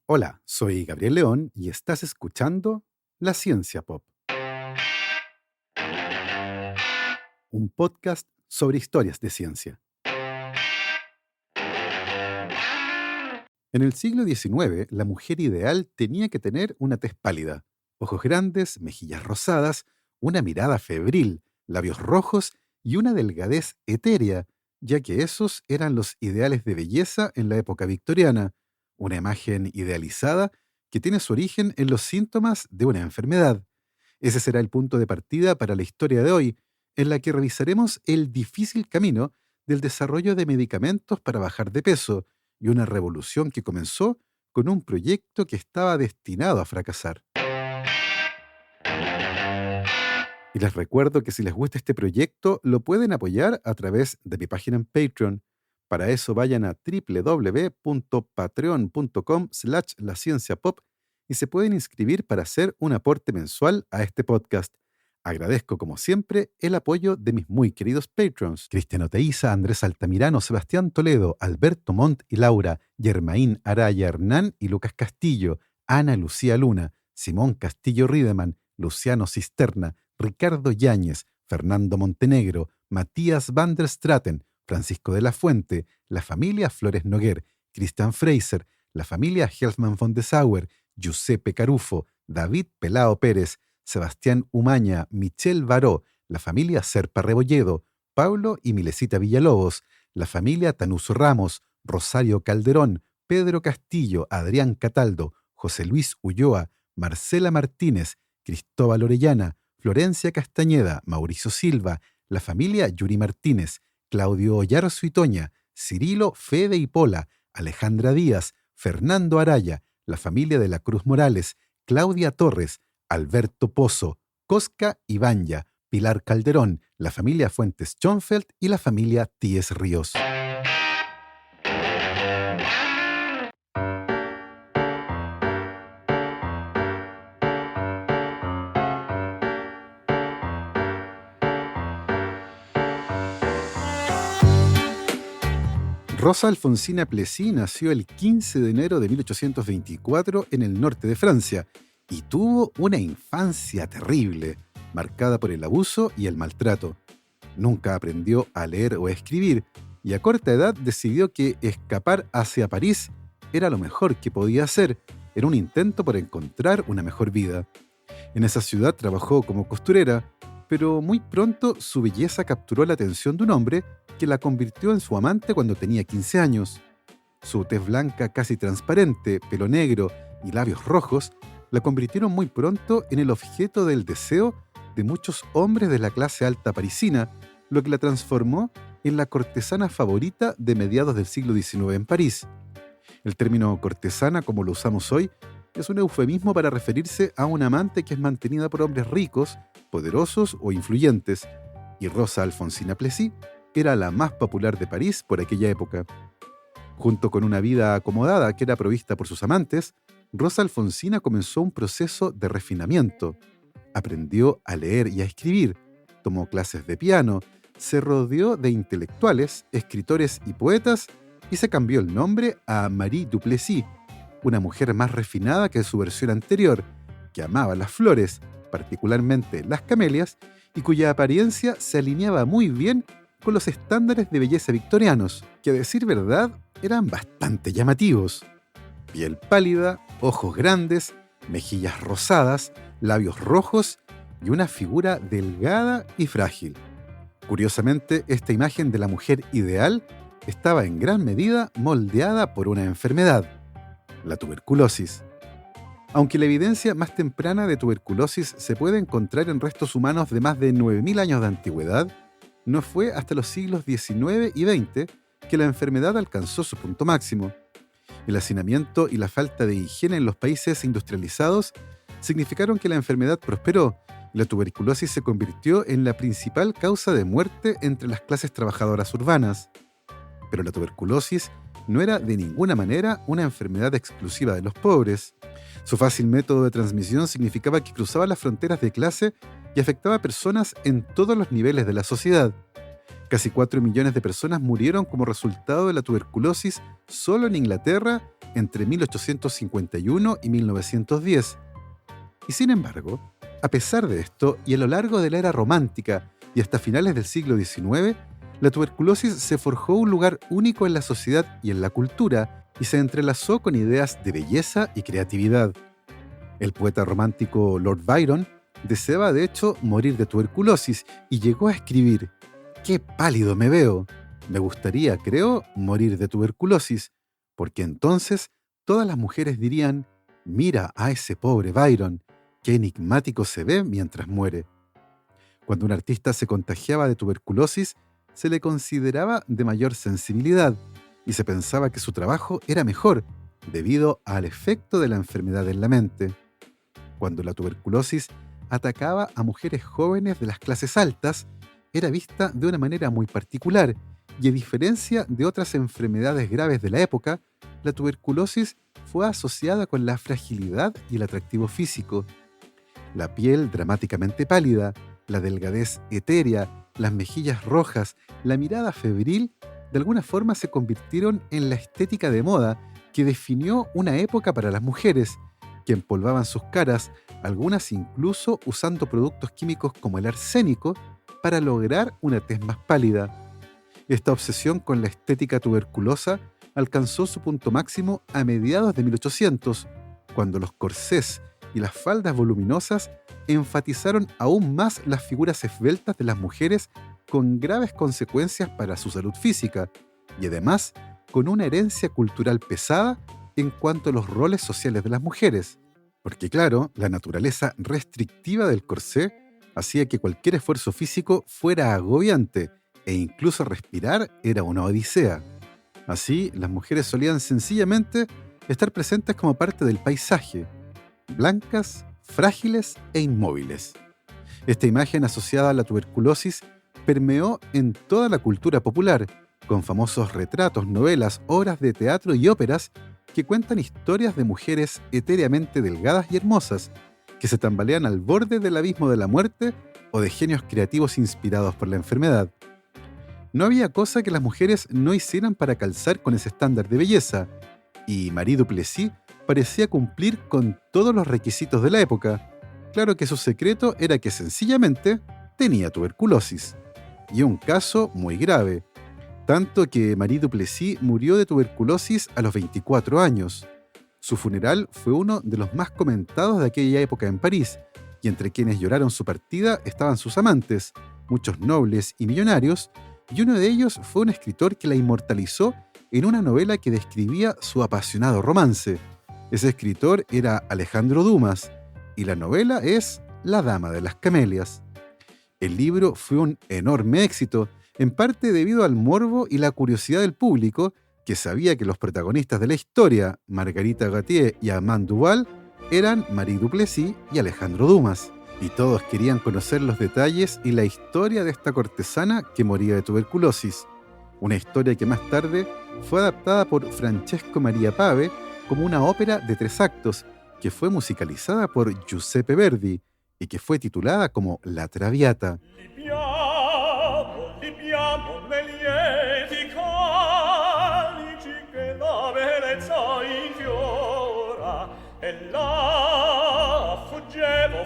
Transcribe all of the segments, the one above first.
Hola, soy Gabriel León y estás escuchando La Ciencia Pop, un podcast sobre historias de ciencia. En el siglo XIX, la mujer ideal tenía que tener una tez pálida, ojos grandes, mejillas rosadas, una mirada febril, labios rojos y una delgadez etérea, ya que esos eran los ideales de belleza en la época victoriana, una imagen idealizada que tiene su origen en los síntomas de una enfermedad. Ese será el punto de partida para la historia de hoy, en la que revisaremos el difícil camino del desarrollo de medicamentos para bajar de peso y una revolución que comenzó con un proyecto que estaba destinado a fracasar. Y les recuerdo que si les gusta este proyecto, lo pueden apoyar a través de mi página en Patreon. Para eso vayan a www.patreon.com/lascienciapop y se pueden inscribir para hacer un aporte mensual a este podcast. Agradezco, como siempre, el apoyo de mis muy queridos patrons: Cristian Oteiza, Andrés Altamirano, Sebastián Toledo, Alberto Montt y Laura, Germaín Araya Hernán y Lucas Castillo, Ana Lucía Luna, Simón Castillo Riedemann, Luciano Cisterna, Ricardo Yáñez, Fernando Montenegro, Matías van der Straten, Francisco de la Fuente, la familia Flores Noguer, Christian Fraser, la familia Helfman von de Sauer, Giuseppe Carufo, David Pelao Pérez, Sebastián Umaña, Michelle Baró, la familia Serpa Rebolledo, Pablo y Milesita Villalobos, la familia Tanuso Ramos, Rosario Calderón, Pedro Castillo, Adrián Cataldo, José Luis Ulloa, Marcela Martínez, Cristóbal Orellana, Florencia Castañeda, Mauricio Silva, la familia Yuri Martínez, Claudio Oyarzo y Toña, Cirilo Fede y Pola, Alejandra Díaz, Fernando Araya, la familia de la Cruz Morales, Claudia Torres, Alberto Pozo, Cosca Ibanya, Pilar Calderón, la familia Fuentes Schonfeld y la familia Tíez Ríos. Rosa Alfonsina Plessis nació el 15 de enero de 1824 en el norte de Francia y tuvo una infancia terrible, marcada por el abuso y el maltrato. Nunca aprendió a leer o a escribir y a corta edad decidió que escapar hacia París era lo mejor que podía hacer en un intento por encontrar una mejor vida. En esa ciudad trabajó como costurera, pero muy pronto su belleza capturó la atención de un hombre que la convirtió en su amante cuando tenía 15 años. Su tez blanca casi transparente, pelo negro y labios rojos la convirtieron muy pronto en el objeto del deseo de muchos hombres de la clase alta parisina, lo que la transformó en la cortesana favorita de mediados del siglo XIX en París. El término cortesana, como lo usamos hoy, es un eufemismo para referirse a una amante que es mantenida por hombres ricos, poderosos o influyentes, y Rosa Alfonsina Plessis era la más popular de París por aquella época. Junto con una vida acomodada que era provista por sus amantes, Rosa Alfonsina comenzó un proceso de refinamiento. Aprendió a leer y a escribir, tomó clases de piano, se rodeó de intelectuales, escritores y poetas y se cambió el nombre a Marie Duplessis, una mujer más refinada que su versión anterior, que amaba las flores, particularmente las camelias, y cuya apariencia se alineaba muy bien con los estándares de belleza victorianos, que a decir verdad eran bastante llamativos. Piel pálida, ojos grandes, mejillas rosadas, labios rojos y una figura delgada y frágil. Curiosamente, esta imagen de la mujer ideal estaba en gran medida moldeada por una enfermedad, la tuberculosis. Aunque la evidencia más temprana de tuberculosis se puede encontrar en restos humanos de más de 9.000 años de antigüedad, no fue hasta los siglos XIX y XX que la enfermedad alcanzó su punto máximo. El hacinamiento y la falta de higiene en los países industrializados significaron que la enfermedad prosperó y la tuberculosis se convirtió en la principal causa de muerte entre las clases trabajadoras urbanas. Pero la tuberculosis no era de ninguna manera una enfermedad exclusiva de los pobres. Su fácil método de transmisión significaba que cruzaba las fronteras de clase y afectaba a personas en todos los niveles de la sociedad. Casi 4 millones de personas murieron como resultado de la tuberculosis solo en Inglaterra entre 1851 y 1910. Y sin embargo, a pesar de esto, y a lo largo de la era romántica y hasta finales del siglo XIX, la tuberculosis se forjó un lugar único en la sociedad y en la cultura y se entrelazó con ideas de belleza y creatividad. El poeta romántico Lord Byron deseaba de hecho morir de tuberculosis y llegó a escribir: «Qué pálido me veo. Me gustaría, creo, morir de tuberculosis, porque entonces todas las mujeres dirían: mira a ese pobre Byron, qué enigmático se ve mientras muere». Cuando un artista se contagiaba de tuberculosis, se le consideraba de mayor sensibilidad y se pensaba que su trabajo era mejor debido al efecto de la enfermedad en la mente. Cuando la tuberculosis atacaba a mujeres jóvenes de las clases altas, era vista de una manera muy particular y, a diferencia de otras enfermedades graves de la época, la tuberculosis fue asociada con la fragilidad y el atractivo físico. La piel dramáticamente pálida, la delgadez etérea, las mejillas rojas, la mirada febril, de alguna forma se convirtieron en la estética de moda que definió una época para las mujeres, que empolvaban sus caras, algunas incluso usando productos químicos como el arsénico, para lograr una tez más pálida. Esta obsesión con la estética tuberculosa alcanzó su punto máximo a mediados de 1800, cuando los corsés y las faldas voluminosas enfatizaron aún más las figuras esbeltas de las mujeres, con graves consecuencias para su salud física y además con una herencia cultural pesada en cuanto a los roles sociales de las mujeres. Porque claro, la naturaleza restrictiva del corsé hacía que cualquier esfuerzo físico fuera agobiante e incluso respirar era una odisea. Así, las mujeres solían sencillamente estar presentes como parte del paisaje, blancas, frágiles e inmóviles. Esta imagen asociada a la tuberculosis permeó en toda la cultura popular, con famosos retratos, novelas, obras de teatro y óperas que cuentan historias de mujeres etéreamente delgadas y hermosas, que se tambalean al borde del abismo de la muerte o de genios creativos inspirados por la enfermedad. No había cosa que las mujeres no hicieran para calzar con ese estándar de belleza, y Marie Duplessis parecía cumplir con todos los requisitos de la época. Claro que su secreto era que sencillamente tenía tuberculosis. Y un caso muy grave, tanto que Marie Duplessis murió de tuberculosis a los 24 años. Su funeral fue uno de los más comentados de aquella época en París, y entre quienes lloraron su partida estaban sus amantes, muchos nobles y millonarios, y uno de ellos fue un escritor que la inmortalizó en una novela que describía su apasionado romance. Ese escritor era Alejandro Dumas, y la novela es La Dama de las Camelias. El libro fue un enorme éxito, en parte debido al morbo y la curiosidad del público, que sabía que los protagonistas de la historia, Margarita Gautier y Armand Duval, eran Marie Duplessis y Alejandro Dumas, y todos querían conocer los detalles y la historia de esta cortesana que moría de tuberculosis, una historia que más tarde fue adaptada por Francesco Maria Pave como una ópera de 3 actos, que fue musicalizada por Giuseppe Verdi y que fue titulada como La Traviata. Libiamo nei lieti calici che la bellezza infiora, e là fuggevo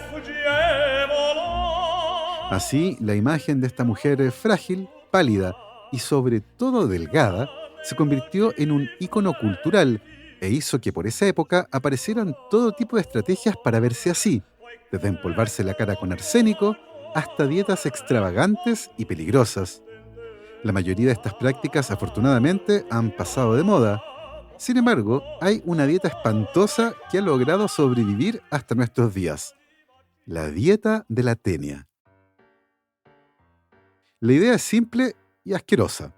là. Así, la imagen de esta mujer frágil, pálida y sobre todo delgada se convirtió en un ícono cultural e hizo que por esa época aparecieran todo tipo de estrategias para verse así, desde empolvarse la cara con arsénico hasta dietas extravagantes y peligrosas. La mayoría de estas prácticas, afortunadamente, han pasado de moda. Sin embargo, hay una dieta espantosa que ha logrado sobrevivir hasta nuestros días: la dieta de la tenia. La idea es simple y asquerosa.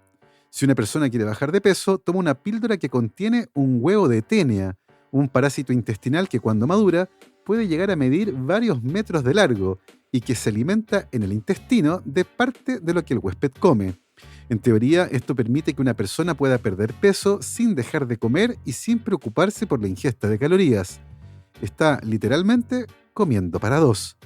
Si una persona quiere bajar de peso, toma una píldora que contiene un huevo de tenia, un parásito intestinal que cuando madura puede llegar a medir varios metros de largo y que se alimenta en el intestino de parte de lo que el huésped come. En teoría, esto permite que una persona pueda perder peso sin dejar de comer y sin preocuparse por la ingesta de calorías. Está literalmente comiendo para dos.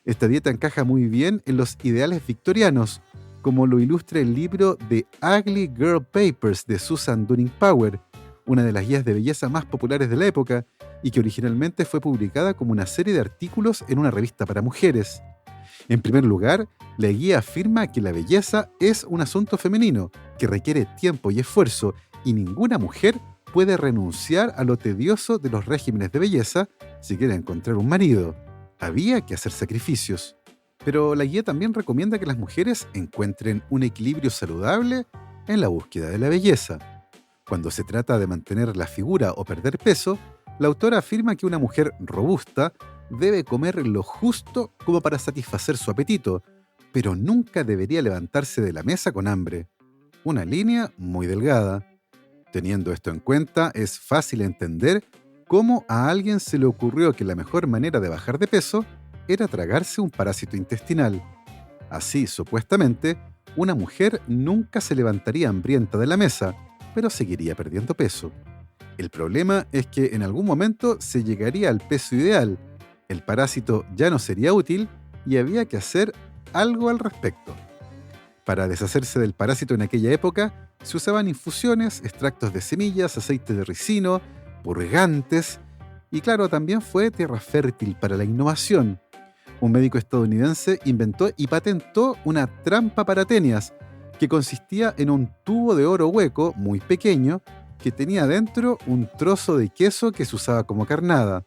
Esta dieta encaja muy bien en los ideales victorianos. como lo ilustra el libro The Ugly Girl Papers de Susan Dunning Power, una de las guías de belleza más populares de la época y que originalmente fue publicada como una serie de artículos en una revista para mujeres. En primer lugar, la guía afirma que la belleza es un asunto femenino que requiere tiempo y esfuerzo y ninguna mujer puede renunciar a lo tedioso de los regímenes de belleza si quiere encontrar un marido. Había que hacer sacrificios. Pero la guía también recomienda que las mujeres encuentren un equilibrio saludable en la búsqueda de la belleza. Cuando se trata de mantener la figura o perder peso, la autora afirma que una mujer robusta debe comer lo justo como para satisfacer su apetito, pero nunca debería levantarse de la mesa con hambre. Una línea muy delgada. Teniendo esto en cuenta, es fácil entender cómo a alguien se le ocurrió que la mejor manera de bajar de peso era tragarse un parásito intestinal. Así, supuestamente, una mujer nunca se levantaría hambrienta de la mesa, pero seguiría perdiendo peso. El problema es que en algún momento se llegaría al peso ideal, el parásito ya no sería útil y había que hacer algo al respecto. Para deshacerse del parásito en aquella época, se usaban infusiones, extractos de semillas, aceite de ricino, purgantes y claro, también fue tierra fértil para la innovación. Un médico estadounidense inventó y patentó una trampa para tenias, que consistía en un tubo de oro hueco muy pequeño que tenía dentro un trozo de queso que se usaba como carnada.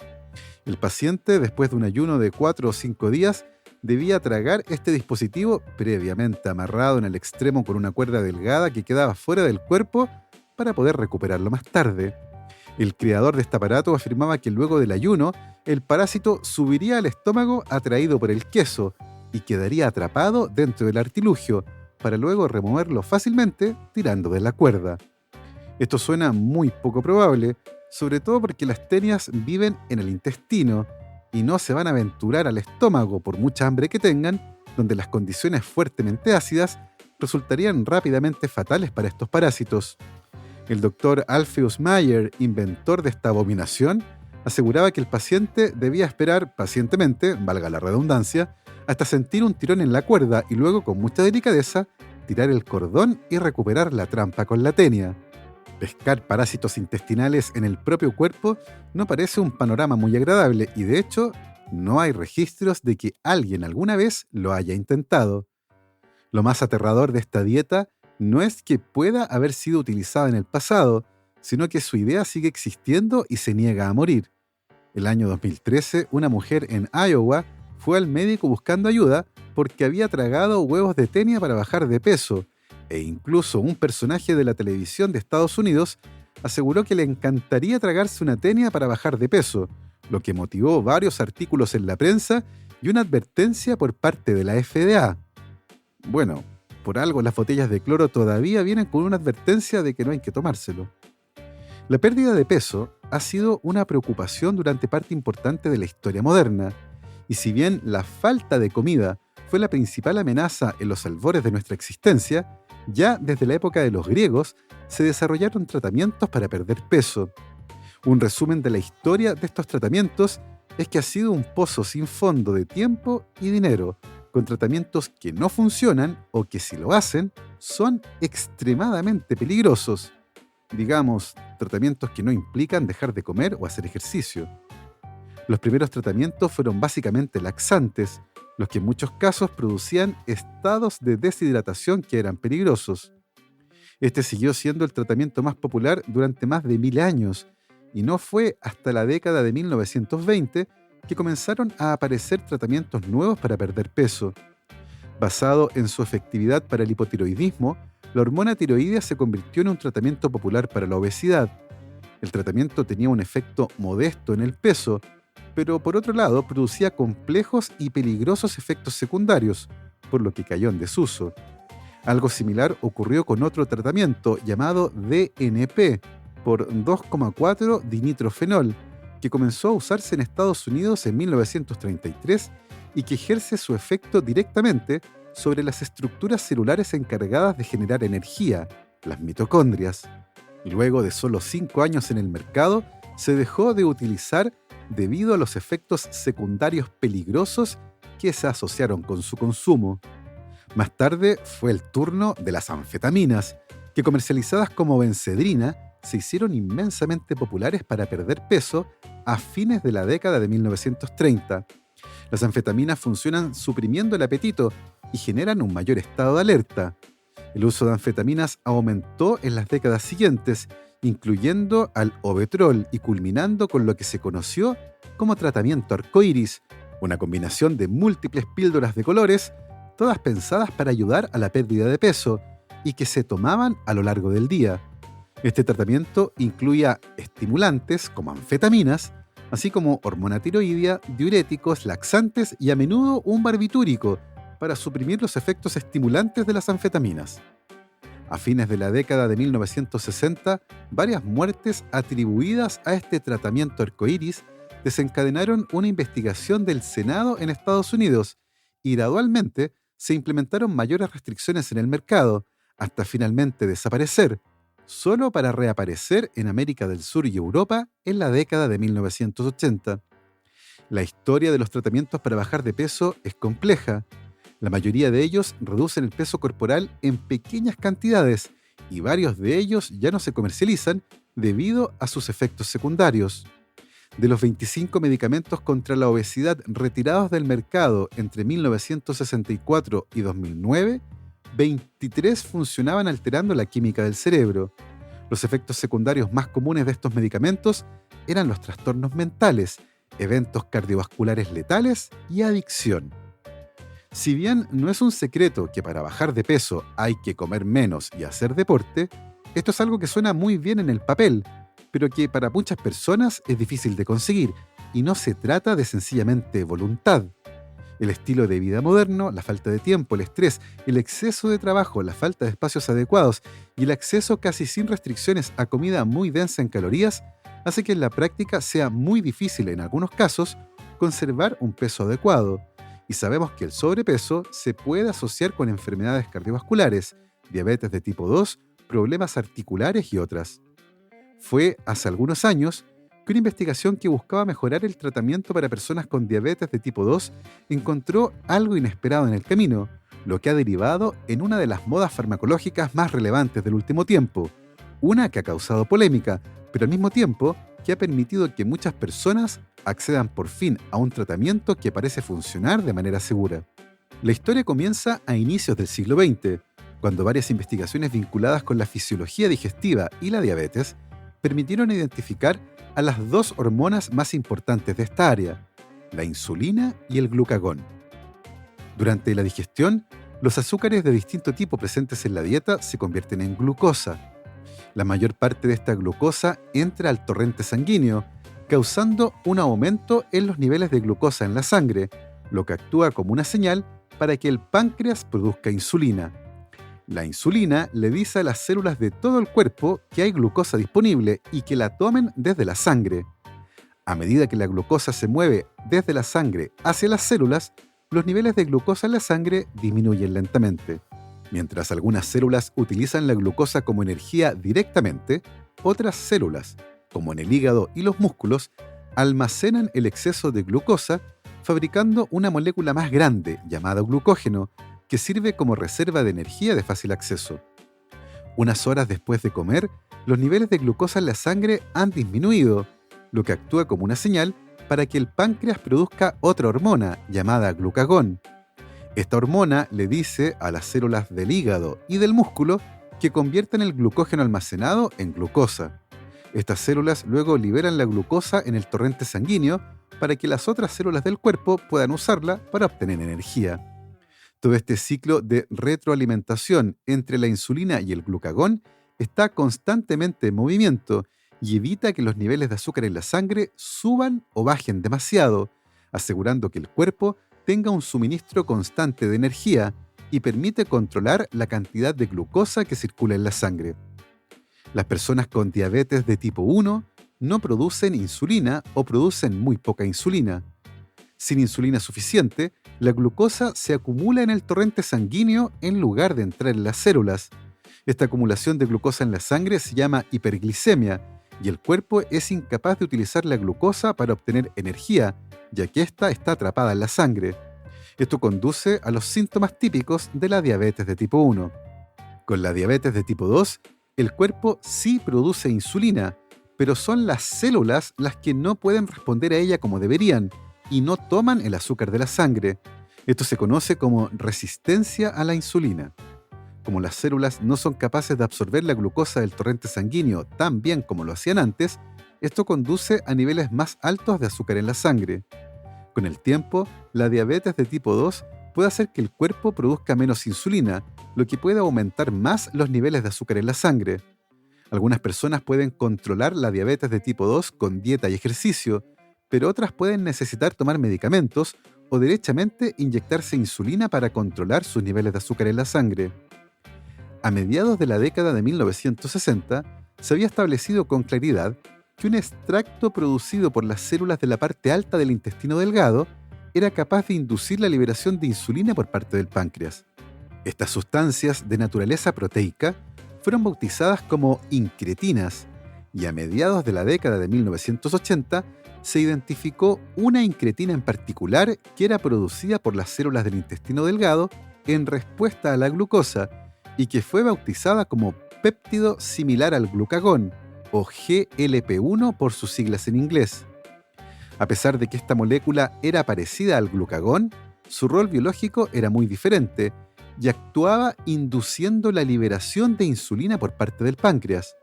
El paciente, después de un ayuno de 4 o 5 días, debía tragar este dispositivo previamente amarrado en el extremo con una cuerda delgada que quedaba fuera del cuerpo para poder recuperarlo más tarde. El creador de este aparato afirmaba que luego del ayuno, el parásito subiría al estómago atraído por el queso y quedaría atrapado dentro del artilugio, para luego removerlo fácilmente tirando de la cuerda. Esto suena muy poco probable, sobre todo porque las tenias viven en el intestino y no se van a aventurar al estómago por mucha hambre que tengan, donde las condiciones fuertemente ácidas resultarían rápidamente fatales para estos parásitos. El doctor Alpheus Mayer, inventor de esta abominación, aseguraba que el paciente debía esperar pacientemente, valga la redundancia, hasta sentir un tirón en la cuerda y luego, con mucha delicadeza, tirar el cordón y recuperar la trampa con la tenia. Pescar parásitos intestinales en el propio cuerpo no parece un panorama muy agradable y, de hecho, no hay registros de que alguien alguna vez lo haya intentado. Lo más aterrador de esta dieta no es que pueda haber sido utilizada en el pasado, sino que su idea sigue existiendo y se niega a morir. El año 2013, una mujer en Iowa fue al médico buscando ayuda porque había tragado huevos de tenia para bajar de peso, e incluso un personaje de la televisión de Estados Unidos aseguró que le encantaría tragarse una tenia para bajar de peso, lo que motivó varios artículos en la prensa y una advertencia por parte de la FDA. Bueno, por algo las botellas de cloro todavía vienen con una advertencia de que no hay que tomárselo. La pérdida de peso ha sido una preocupación durante parte importante de la historia moderna, y si bien la falta de comida fue la principal amenaza en los albores de nuestra existencia, ya desde la época de los griegos se desarrollaron tratamientos para perder peso. Un resumen de la historia de estos tratamientos es que ha sido un pozo sin fondo de tiempo y dinero, con tratamientos que no funcionan o que si lo hacen son extremadamente peligrosos. Digamos, tratamientos que no implican dejar de comer o hacer ejercicio. Los primeros tratamientos fueron básicamente laxantes, los que en muchos casos producían estados de deshidratación que eran peligrosos. Este siguió siendo el tratamiento más popular durante más de 1000 años, y no fue hasta la década de 1920 que comenzaron a aparecer tratamientos nuevos para perder peso. Basado en su efectividad para el hipotiroidismo, la hormona tiroidea se convirtió en un tratamiento popular para la obesidad. El tratamiento tenía un efecto modesto en el peso, pero por otro lado producía complejos y peligrosos efectos secundarios, por lo que cayó en desuso. Algo similar ocurrió con otro tratamiento llamado DNP, por 2,4-dinitrofenol, que comenzó a usarse en Estados Unidos en 1933 y que ejerce su efecto directamente sobre las estructuras celulares encargadas de generar energía, las mitocondrias. Luego de solo 5 años en el mercado, se dejó de utilizar debido a los efectos secundarios peligrosos que se asociaron con su consumo. Más tarde fue el turno de las anfetaminas, que comercializadas como Benzedrina se hicieron inmensamente populares para perder peso a fines de la década de 1930. Las anfetaminas funcionan suprimiendo el apetito y generan un mayor estado de alerta. El uso de anfetaminas aumentó en las décadas siguientes, incluyendo al Ovetrol y culminando con lo que se conoció como tratamiento arcoíris, una combinación de múltiples píldoras de colores, todas pensadas para ayudar a la pérdida de peso y que se tomaban a lo largo del día. Este tratamiento incluía estimulantes como anfetaminas, así como hormona tiroidea, diuréticos, laxantes y a menudo un barbitúrico para suprimir los efectos estimulantes de las anfetaminas. A fines de la década de 1960, varias muertes atribuidas a este tratamiento arcoíris desencadenaron una investigación del Senado en Estados Unidos y gradualmente se implementaron mayores restricciones en el mercado, hasta finalmente desaparecer, solo para reaparecer en América del Sur y Europa en la década de 1980. La historia de los tratamientos para bajar de peso es compleja. La mayoría de ellos reducen el peso corporal en pequeñas cantidades y varios de ellos ya no se comercializan debido a sus efectos secundarios. De los 25 medicamentos contra la obesidad retirados del mercado entre 1964 y 2009, 23 funcionaban alterando la química del cerebro. Los efectos secundarios más comunes de estos medicamentos eran los trastornos mentales, eventos cardiovasculares letales y adicción. Si bien no es un secreto que para bajar de peso hay que comer menos y hacer deporte, esto es algo que suena muy bien en el papel, pero que para muchas personas es difícil de conseguir, y no se trata de sencillamente voluntad. El estilo de vida moderno, la falta de tiempo, el estrés, el exceso de trabajo, la falta de espacios adecuados y el acceso casi sin restricciones a comida muy densa en calorías hace que en la práctica sea muy difícil en algunos casos conservar un peso adecuado. Y sabemos que el sobrepeso se puede asociar con enfermedades cardiovasculares, diabetes de tipo 2, problemas articulares y otras. Fue hace algunos años que una investigación que buscaba mejorar el tratamiento para personas con diabetes de tipo 2 encontró algo inesperado en el camino, lo que ha derivado en una de las modas farmacológicas más relevantes del último tiempo, una que ha causado polémica, pero al mismo tiempo que ha permitido que muchas personas accedan por fin a un tratamiento que parece funcionar de manera segura. La historia comienza a inicios del siglo XX, cuando varias investigaciones vinculadas con la fisiología digestiva y la diabetes permitieron identificar a las dos hormonas más importantes de esta área, la insulina y el glucagón. Durante la digestión, los azúcares de distinto tipo presentes en la dieta se convierten en glucosa. La mayor parte de esta glucosa entra al torrente sanguíneo, causando un aumento en los niveles de glucosa en la sangre, lo que actúa como una señal para que el páncreas produzca insulina. La insulina le dice a las células de todo el cuerpo que hay glucosa disponible y que la tomen desde la sangre. A medida que la glucosa se mueve desde la sangre hacia las células, los niveles de glucosa en la sangre disminuyen lentamente. Mientras algunas células utilizan la glucosa como energía directamente, otras células, como en el hígado y los músculos, almacenan el exceso de glucosa fabricando una molécula más grande llamada glucógeno, que sirve como reserva de energía de fácil acceso. Unas horas después de comer, los niveles de glucosa en la sangre han disminuido, lo que actúa como una señal para que el páncreas produzca otra hormona llamada glucagón. Esta hormona le dice a las células del hígado y del músculo que conviertan el glucógeno almacenado en glucosa. Estas células luego liberan la glucosa en el torrente sanguíneo para que las otras células del cuerpo puedan usarla para obtener energía. Todo este ciclo de retroalimentación entre la insulina y el glucagón está constantemente en movimiento y evita que los niveles de azúcar en la sangre suban o bajen demasiado, asegurando que el cuerpo tenga un suministro constante de energía y permite controlar la cantidad de glucosa que circula en la sangre. Las personas con diabetes de tipo 1 no producen insulina o producen muy poca insulina. Sin insulina suficiente, la glucosa se acumula en el torrente sanguíneo en lugar de entrar en las células. Esta acumulación de glucosa en la sangre se llama hiperglicemia y el cuerpo es incapaz de utilizar la glucosa para obtener energía, ya que ésta está atrapada en la sangre. Esto conduce a los síntomas típicos de la diabetes de tipo 1. Con la diabetes de tipo 2, el cuerpo sí produce insulina, pero son las células las que no pueden responder a ella como deberían y no toman el azúcar de la sangre. Esto se conoce como resistencia a la insulina. Como las células no son capaces de absorber la glucosa del torrente sanguíneo tan bien como lo hacían antes, esto conduce a niveles más altos de azúcar en la sangre. Con el tiempo, la diabetes de tipo 2 puede hacer que el cuerpo produzca menos insulina, lo que puede aumentar más los niveles de azúcar en la sangre. Algunas personas pueden controlar la diabetes de tipo 2 con dieta y ejercicio, pero otras pueden necesitar tomar medicamentos o derechamente inyectarse insulina para controlar sus niveles de azúcar en la sangre. A mediados de la década de 1960, se había establecido con claridad que un extracto producido por las células de la parte alta del intestino delgado era capaz de inducir la liberación de insulina por parte del páncreas. Estas sustancias de naturaleza proteica fueron bautizadas como incretinas, y a mediados de la década de 1980 se identificó una incretina en particular que era producida por las células del intestino delgado en respuesta a la glucosa y que fue bautizada como péptido similar al glucagón, o GLP-1 por sus siglas en inglés. A pesar de que esta molécula era parecida al glucagón, su rol biológico era muy diferente y actuaba induciendo la liberación de insulina por parte del páncreas.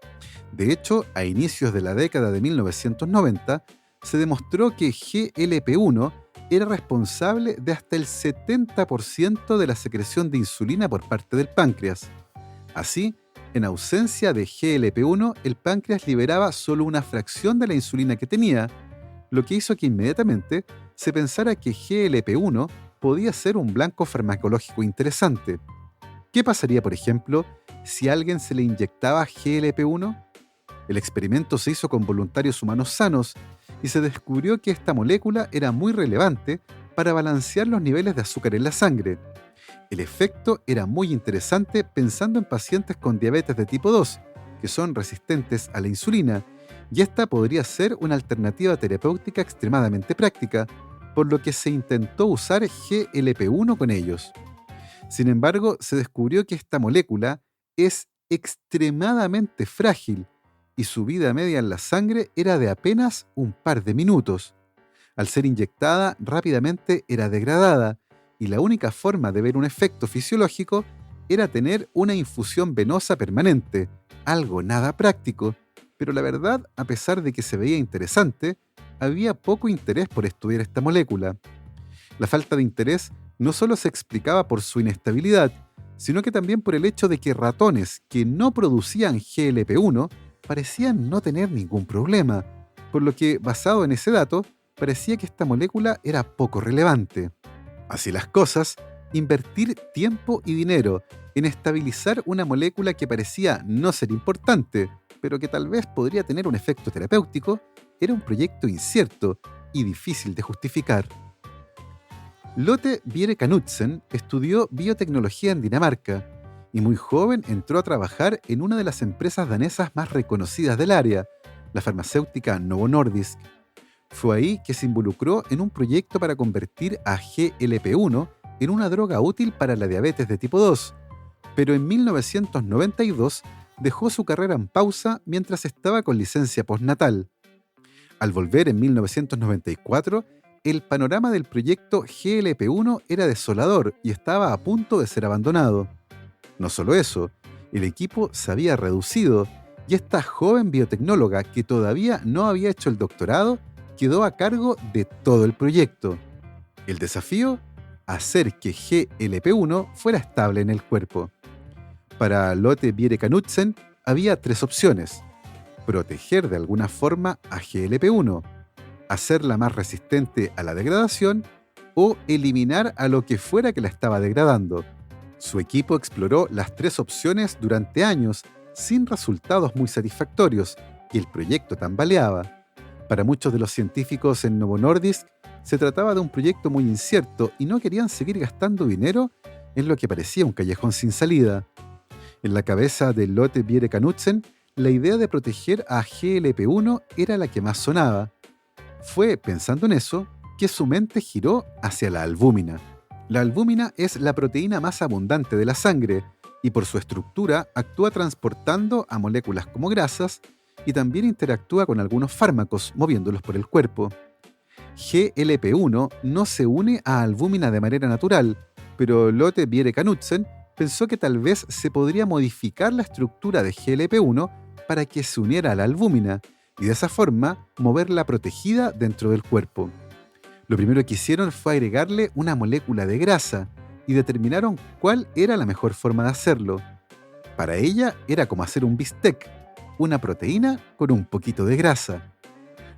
De hecho, a inicios de la década de 1990, se demostró que GLP-1 era responsable de hasta el 70% de la secreción de insulina por parte del páncreas. Así, en ausencia de GLP-1, el páncreas liberaba solo una fracción de la insulina que tenía, lo que hizo que inmediatamente se pensara que GLP-1 podía ser un blanco farmacológico interesante. ¿Qué pasaría, por ejemplo, si a alguien se le inyectaba GLP-1? El experimento se hizo con voluntarios humanos sanos y se descubrió que esta molécula era muy relevante para balancear los niveles de azúcar en la sangre. El efecto era muy interesante pensando en pacientes con diabetes de tipo 2, que son resistentes a la insulina, y esta podría ser una alternativa terapéutica extremadamente práctica, por lo que se intentó usar GLP-1 con ellos. Sin embargo, se descubrió que esta molécula es extremadamente frágil y su vida media en la sangre era de apenas un par de minutos. Al ser inyectada, rápidamente era degradada, y la única forma de ver un efecto fisiológico era tener una infusión venosa permanente, algo nada práctico, pero la verdad, a pesar de que se veía interesante, había poco interés por estudiar esta molécula. La falta de interés no solo se explicaba por su inestabilidad, sino que también por el hecho de que ratones que no producían GLP-1 parecían no tener ningún problema, por lo que, basado en ese dato, parecía que esta molécula era poco relevante. Así las cosas, invertir tiempo y dinero en estabilizar una molécula que parecía no ser importante, pero que tal vez podría tener un efecto terapéutico, era un proyecto incierto y difícil de justificar. Lotte Biere Knudsen estudió biotecnología en Dinamarca y muy joven entró a trabajar en una de las empresas danesas más reconocidas del área, la farmacéutica Novo Nordisk. Fue ahí que se involucró en un proyecto para convertir a GLP-1 en una droga útil para la diabetes de tipo 2, pero en 1992 dejó su carrera en pausa mientras estaba con licencia postnatal. Al volver en 1994, el panorama del proyecto GLP-1 era desolador y estaba a punto de ser abandonado. No solo eso, el equipo se había reducido y esta joven biotecnóloga que todavía no había hecho el doctorado quedó a cargo de todo el proyecto. El desafío: hacer que GLP-1 fuera estable en el cuerpo. Para Lotte Biere Knudsen había tres opciones: proteger de alguna forma a GLP-1, hacerla más resistente a la degradación o eliminar a lo que fuera que la estaba degradando. Su equipo exploró las tres opciones durante años sin resultados muy satisfactorios y el proyecto tambaleaba. Para muchos de los científicos en Novo Nordisk, se trataba de un proyecto muy incierto y no querían seguir gastando dinero en lo que parecía un callejón sin salida. En la cabeza de Lotte Biere Knudsen, la idea de proteger a GLP-1 era la que más sonaba. Fue pensando en eso que su mente giró hacia la albúmina. La albúmina es la proteína más abundante de la sangre y por su estructura actúa transportando a moléculas como grasas y también interactúa con algunos fármacos moviéndolos por el cuerpo. GLP-1 no se une a albúmina de manera natural, pero Lotte Bjerre-Knudsen pensó que tal vez se podría modificar la estructura de GLP-1 para que se uniera a la albúmina y de esa forma moverla protegida dentro del cuerpo. Lo primero que hicieron fue agregarle una molécula de grasa y determinaron cuál era la mejor forma de hacerlo. Para ella era como hacer un bistec, una proteína con un poquito de grasa.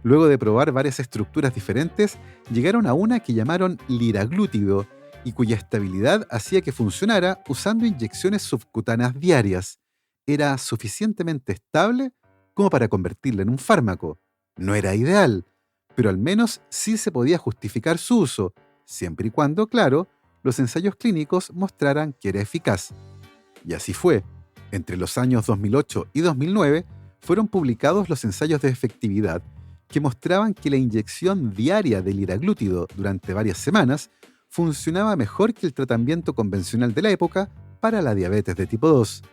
Luego de probar varias estructuras diferentes, llegaron a una que llamaron liraglútido y cuya estabilidad hacía que funcionara usando inyecciones subcutáneas diarias. Era suficientemente estable como para convertirla en un fármaco. No era ideal, pero al menos sí se podía justificar su uso, siempre y cuando, claro, los ensayos clínicos mostraran que era eficaz. Y así fue. Entre los años 2008 y 2009 fueron publicados los ensayos de efectividad que mostraban que la inyección diaria de liraglútido durante varias semanas funcionaba mejor que el tratamiento convencional de la época para la diabetes de tipo 2.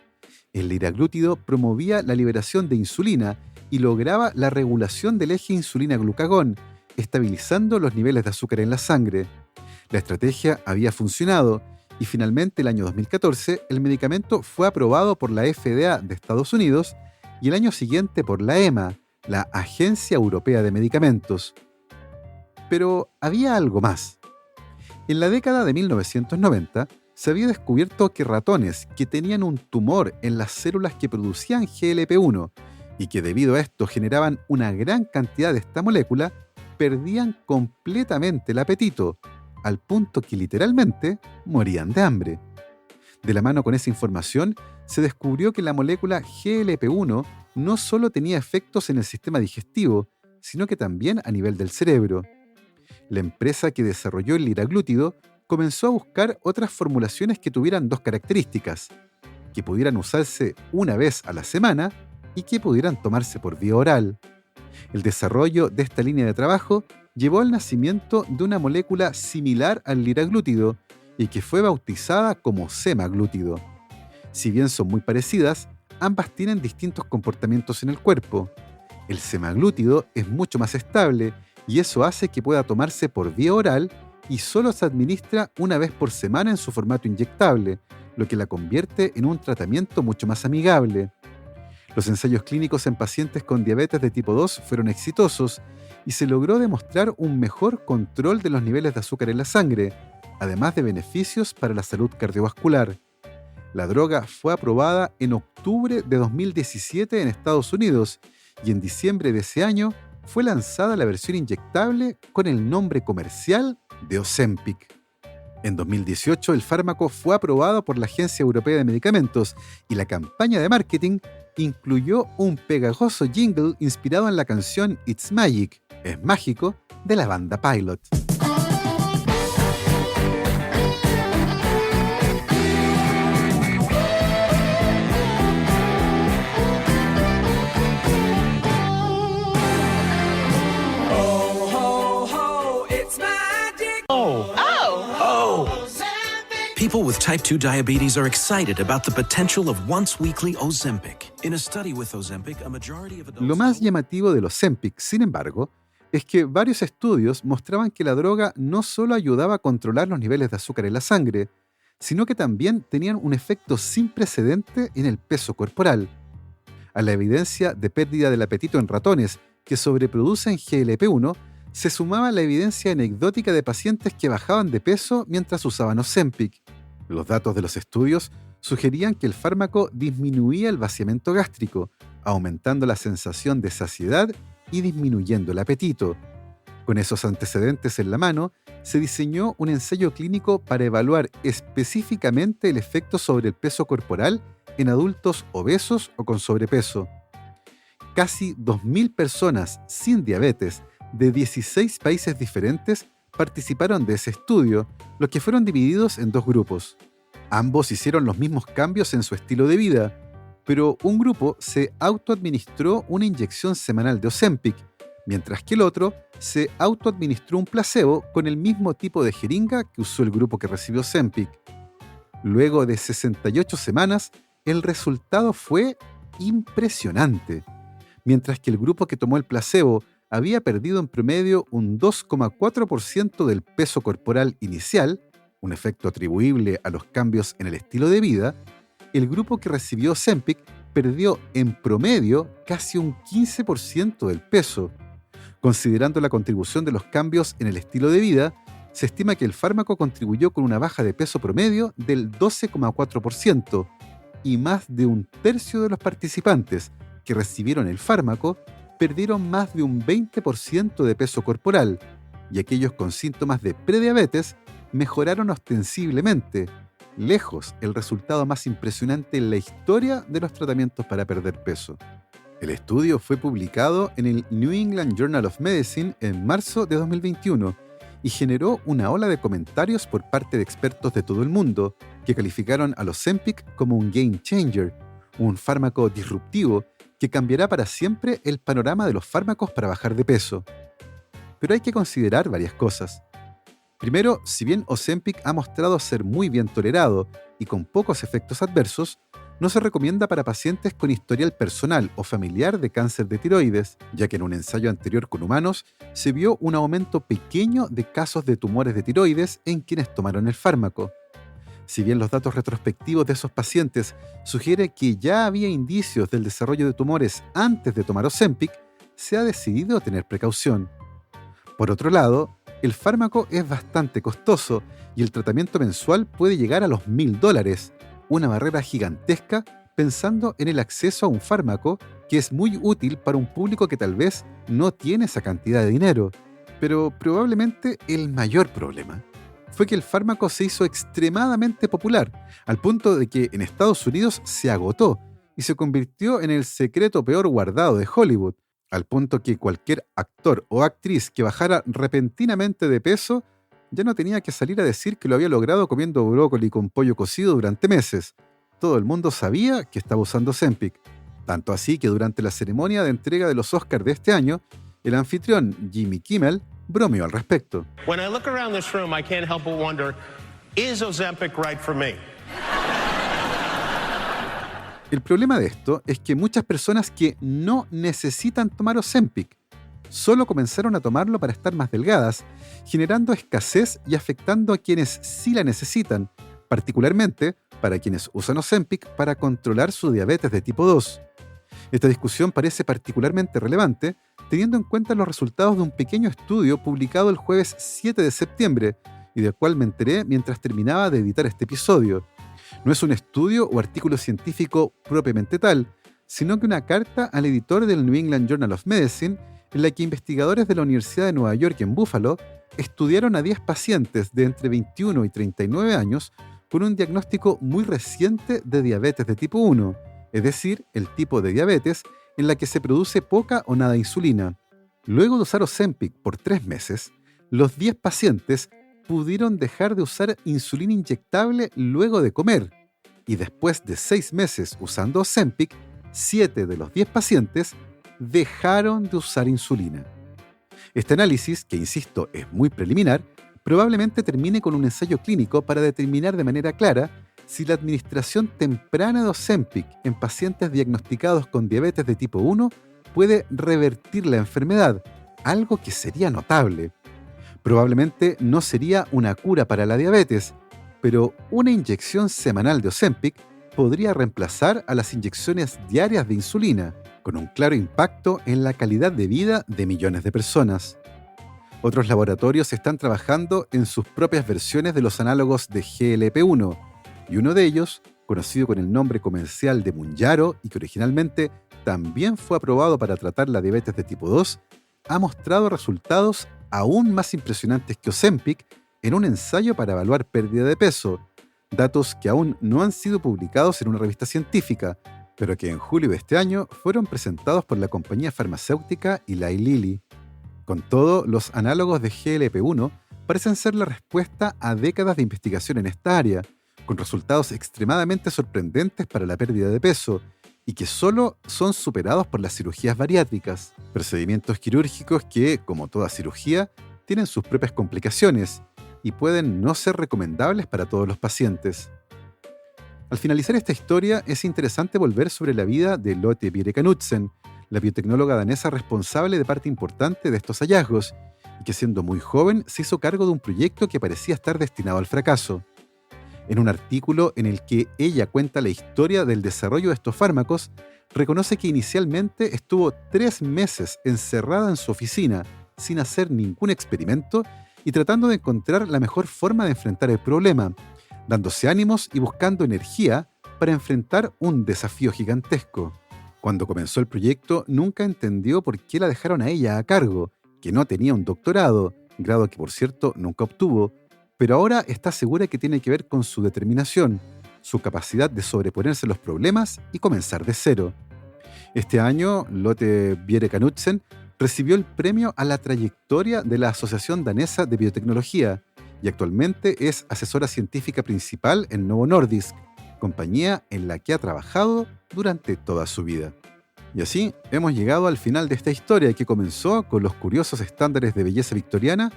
El liraglútido promovía la liberación de insulina y lograba la regulación del eje insulina-glucagón, estabilizando los niveles de azúcar en la sangre. La estrategia había funcionado y finalmente el año 2014 el medicamento fue aprobado por la FDA de Estados Unidos y el año siguiente por la EMA, la Agencia Europea de Medicamentos. Pero había algo más. En la década de 1990 se había descubierto que ratones que tenían un tumor en las células que producían GLP-1 y que debido a esto generaban una gran cantidad de esta molécula, perdían completamente el apetito, al punto que literalmente morían de hambre. De la mano con esa información, se descubrió que la molécula GLP-1 no solo tenía efectos en el sistema digestivo, sino que también a nivel del cerebro. La empresa que desarrolló el liraglútido comenzó a buscar otras formulaciones que tuvieran dos características: que pudieran usarse una vez a la semana y que pudieran tomarse por vía oral. El desarrollo de esta línea de trabajo llevó al nacimiento de una molécula similar al liraglútido y que fue bautizada como semaglútido. Si bien son muy parecidas, ambas tienen distintos comportamientos en el cuerpo. El semaglútido es mucho más estable y eso hace que pueda tomarse por vía oral y solo se administra una vez por semana en su formato inyectable, lo que la convierte en un tratamiento mucho más amigable. Los ensayos clínicos en pacientes con diabetes de tipo 2 fueron exitosos y se logró demostrar un mejor control de los niveles de azúcar en la sangre, además de beneficios para la salud cardiovascular. La droga fue aprobada en octubre de 2017 en Estados Unidos y en diciembre de ese año fue lanzada la versión inyectable con el nombre comercial de Ozempic. En 2018 el fármaco fue aprobado por la Agencia Europea de Medicamentos y la campaña de marketing incluyó un pegajoso jingle inspirado en la canción It's Magic, es mágico, de la banda Pilot. People with type 2 diabetes are excited about the potential of once-weekly Ozempic. In a study with Ozempic, a majority of adults... Lo más llamativo del Ozempic, sin embargo, es que varios estudios mostraban que la droga no solo ayudaba a controlar los niveles de azúcar en la sangre, sino que también tenían un efecto sin precedente en el peso corporal. A la evidencia de pérdida del apetito en ratones que sobreproducen GLP-1, se sumaba la evidencia anecdótica de pacientes que bajaban de peso mientras usaban Ozempic. Los datos de los estudios sugerían que el fármaco disminuía el vaciamiento gástrico, aumentando la sensación de saciedad y disminuyendo el apetito. Con esos antecedentes en la mano, se diseñó un ensayo clínico para evaluar específicamente el efecto sobre el peso corporal en adultos obesos o con sobrepeso. Casi 2.000 personas sin diabetes de 16 países diferentes participaron de ese estudio, los que fueron divididos en dos grupos. Ambos hicieron los mismos cambios en su estilo de vida, pero un grupo se autoadministró una inyección semanal de Ozempic, mientras que el otro se autoadministró un placebo con el mismo tipo de jeringa que usó el grupo que recibió Ozempic. Luego de 68 semanas, el resultado fue impresionante. Mientras que el grupo que tomó el placebo había perdido en promedio un 2,4% del peso corporal inicial, un efecto atribuible a los cambios en el estilo de vida, el grupo que recibió Ozempic perdió en promedio casi un 15% del peso. Considerando la contribución de los cambios en el estilo de vida, se estima que el fármaco contribuyó con una baja de peso promedio del 12,4% y más de un tercio de los participantes que recibieron el fármaco perdieron más de un 20% de peso corporal y aquellos con síntomas de prediabetes mejoraron ostensiblemente, lejos el resultado más impresionante en la historia de los tratamientos para perder peso. El estudio fue publicado en el New England Journal of Medicine en marzo de 2021 y generó una ola de comentarios por parte de expertos de todo el mundo que calificaron a Ozempic como un game changer, un fármaco disruptivo que cambiará para siempre el panorama de los fármacos para bajar de peso. Pero hay que considerar varias cosas. Primero, si bien Ozempic ha mostrado ser muy bien tolerado y con pocos efectos adversos, no se recomienda para pacientes con historial personal o familiar de cáncer de tiroides, ya que en un ensayo anterior con humanos se vio un aumento pequeño de casos de tumores de tiroides en quienes tomaron el fármaco. Si bien los datos retrospectivos de esos pacientes sugieren que ya había indicios del desarrollo de tumores antes de tomar Ozempic, se ha decidido tener precaución. Por otro lado, el fármaco es bastante costoso y el tratamiento mensual puede llegar a los $1.000, una barrera gigantesca pensando en el acceso a un fármaco que es muy útil para un público que tal vez no tiene esa cantidad de dinero. Pero probablemente el mayor problema fue que el fármaco se hizo extremadamente popular, al punto de que en Estados Unidos se agotó y se convirtió en el secreto peor guardado de Hollywood, al punto que cualquier actor o actriz que bajara repentinamente de peso ya no tenía que salir a decir que lo había logrado comiendo brócoli con pollo cocido durante meses. Todo el mundo sabía que estaba usando Ozempic. Tanto así que durante la ceremonia de entrega de los Oscars de este año, el anfitrión Jimmy Kimmel bromeó al respecto. When I look around this room, I can't help but wonder, is Ozempic right for me? El problema de esto es que muchas personas que no necesitan tomar Ozempic solo comenzaron a tomarlo para estar más delgadas, generando escasez y afectando a quienes sí la necesitan, particularmente para quienes usan Ozempic para controlar su diabetes de tipo 2. Esta discusión parece particularmente relevante teniendo en cuenta los resultados de un pequeño estudio publicado el jueves 7 de septiembre y del cual me enteré mientras terminaba de editar este episodio. No es un estudio o artículo científico propiamente tal, sino que una carta al editor del New England Journal of Medicine en la que investigadores de la Universidad de Nueva York en Buffalo estudiaron a 10 pacientes de entre 21 y 39 años con un diagnóstico muy reciente de diabetes de tipo 1, es decir, el tipo de diabetes en la que se produce poca o nada insulina. Luego de usar Ozempic por 3 meses, los 10 pacientes pudieron dejar de usar insulina inyectable luego de comer, y después de 6 meses usando Ozempic, 7 de los 10 pacientes dejaron de usar insulina. Este análisis, que insisto es muy preliminar, probablemente termine con un ensayo clínico para determinar de manera clara si la administración temprana de Ozempic en pacientes diagnosticados con diabetes de tipo 1 puede revertir la enfermedad, algo que sería notable. Probablemente no sería una cura para la diabetes, pero una inyección semanal de Ozempic podría reemplazar a las inyecciones diarias de insulina, con un claro impacto en la calidad de vida de millones de personas. Otros laboratorios están trabajando en sus propias versiones de los análogos de GLP-1, y uno de ellos, conocido con el nombre comercial de Mounjaro y que originalmente también fue aprobado para tratar la diabetes de tipo 2, ha mostrado resultados aún más impresionantes que Ozempic en un ensayo para evaluar pérdida de peso, datos que aún no han sido publicados en una revista científica, pero que en julio de este año fueron presentados por la compañía farmacéutica Eli Lilly. Con todo, los análogos de GLP-1 parecen ser la respuesta a décadas de investigación en esta área, con resultados extremadamente sorprendentes para la pérdida de peso, y que solo son superados por las cirugías bariátricas, procedimientos quirúrgicos que, como toda cirugía, tienen sus propias complicaciones y pueden no ser recomendables para todos los pacientes. Al finalizar esta historia, es interesante volver sobre la vida de Lotte Bjerke Knudsen, la biotecnóloga danesa responsable de parte importante de estos hallazgos, y que siendo muy joven se hizo cargo de un proyecto que parecía estar destinado al fracaso. En un artículo en el que ella cuenta la historia del desarrollo de estos fármacos, reconoce que inicialmente estuvo 3 meses encerrada en su oficina, sin hacer ningún experimento y tratando de encontrar la mejor forma de enfrentar el problema, dándose ánimos y buscando energía para enfrentar un desafío gigantesco. Cuando comenzó el proyecto, nunca entendió por qué la dejaron a ella a cargo, que no tenía un doctorado, grado que por cierto nunca obtuvo, pero ahora está segura que tiene que ver con su determinación, su capacidad de sobreponerse a los problemas y comenzar de cero. Este año, Lotte Bjerke Knudsen recibió el premio a la trayectoria de la Asociación Danesa de Biotecnología y actualmente es asesora científica principal en Novo Nordisk, compañía en la que ha trabajado durante toda su vida. Y así hemos llegado al final de esta historia que comenzó con los curiosos estándares de belleza victoriana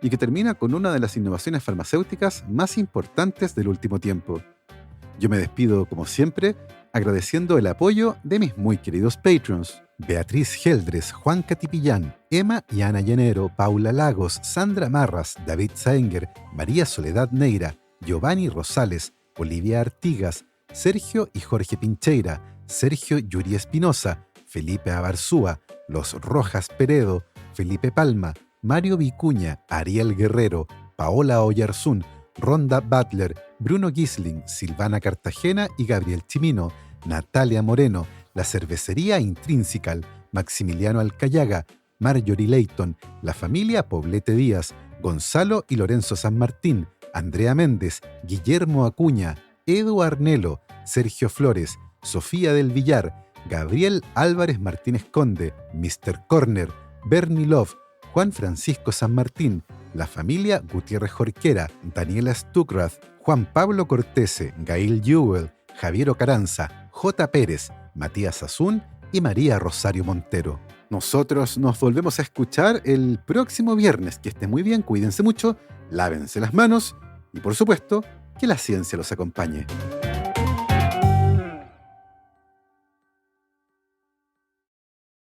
y que termina con una de las innovaciones farmacéuticas más importantes del último tiempo. Yo me despido, como siempre, agradeciendo el apoyo de mis muy queridos Patrons: Beatriz Geldres, Juan Catipillán, Emma y Ana Llanero, Paula Lagos, Sandra Marras, David Saenger, María Soledad Neira, Giovanni Rosales, Olivia Artigas, Sergio y Jorge Pincheira, Sergio Yuri Espinosa, Felipe Abarzúa, Los Rojas Peredo, Felipe Palma, Mario Vicuña, Ariel Guerrero, Paola Oyarzún, Ronda Butler, Bruno Gisling, Silvana Cartagena y Gabriel Chimino, Natalia Moreno, La Cervecería Intrinsical, Maximiliano Alcayaga, Marjorie Leighton, la familia Poblete Díaz, Gonzalo y Lorenzo San Martín, Andrea Méndez, Guillermo Acuña, Edu Arnelo, Sergio Flores, Sofía del Villar, Gabriel Álvarez Martínez Conde, Mr. Corner, Bernie Love, Juan Francisco San Martín, la familia Gutiérrez Jorquera, Daniela Stuckrath, Juan Pablo Cortese, Gail Jewell, Javier Ocaranza, J. Pérez, Matías Azún y María Rosario Montero. Nosotros nos volvemos a escuchar el próximo viernes. Que estén muy bien, cuídense mucho, lávense las manos y por supuesto, que la ciencia los acompañe.